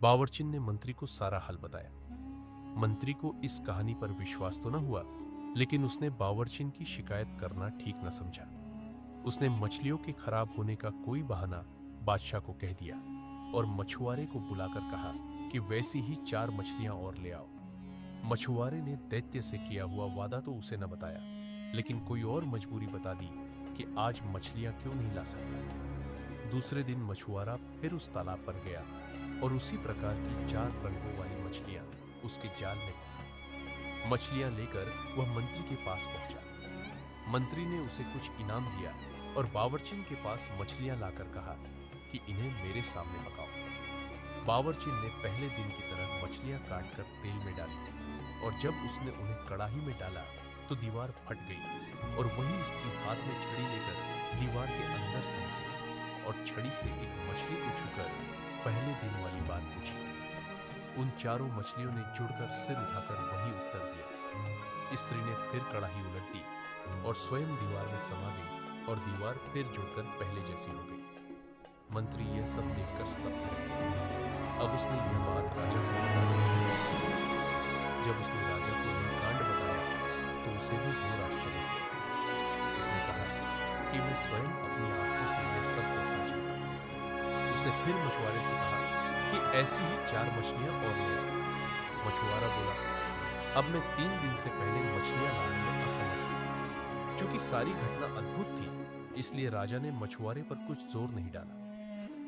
बावर्चिन ने मंत्री को सारा हाल बताया। मंत्री को इस कहानी पर विश्वास तो न हुआ, लेकिन उसने बावर्चिन की शिकायत करना ठीक न समझा। उसने मछलियों के खराब होने का कोई बहाना बादशाह को कह दिया और मछुआरे को बुलाकर कहा कि वैसी ही 4 मछलियां और ले आओ। मछुआरे ने दैत्य से किया हुआ वादा तो उसे न बताया, लेकिन कोई और मजबूरी बता दी कि आज मछलियां क्यों नहीं ला सकता। दूसरे दिन मछुआरा फिर उस तालाब पर गया और उसी प्रकार की 4 रंगों वाली मछलियां उसके जाल में फंसी। मछलियां लेकर वह मंत्री के पास पहुंचा। मंत्री ने उसे कुछ इनाम दिया और बावर्चिन के पास मछलियां लाकर कहा कि इन्हें मेरे सामने पकाओ। बावर्चिन ने पहले दिन की तरह मछलियां काटकर तेल में डाली और जब उसने उन्हें कड़ाही में डाला तो दीवार फट गई और वही स्त्री हाथ में छड़ी लेकर दीवार के अंदर से निकली और छड़ी से एक मछली को छूकर पहले दिन वाली बात पूछी। उन चारों मछलियों ने जुड़कर सिर उठाकर वही उत्तर दिया। स्त्री ने फिर कड़ाही उलट दी और स्वयं दीवार में समा गई और दीवार फिर जुड़कर पहले जैसी हो गई। मंत्री यह सब देखकर स्तब्ध रह गया। अब उसने यह बात राजा को बताई। जब उसने राजा को यह कांड बताया तो उसे भी घोर आश्चर्य हुआ। उसने कहा कि मैं स्वयं अपनी आंखों से यह सब देखना चाहता हूं। उसने फिर मछुआरे से कहा कि ऐसी ही 4 मछलियां और ले आओ। मछुआरा बोला, अब मैं 3 दिन से पहले मछलियां लाने में असमर्थ हूं। चूंकि सारी घटना अद्भुत थी, इसलिए राजा ने मछुआरे पर कुछ जोर नहीं डाला।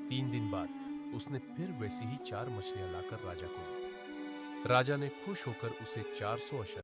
3 दिन बाद उसने फिर वैसी ही 4 मछलियां लाकर राजा को दी। राजा ने खुश होकर उसे 400 अशर्फ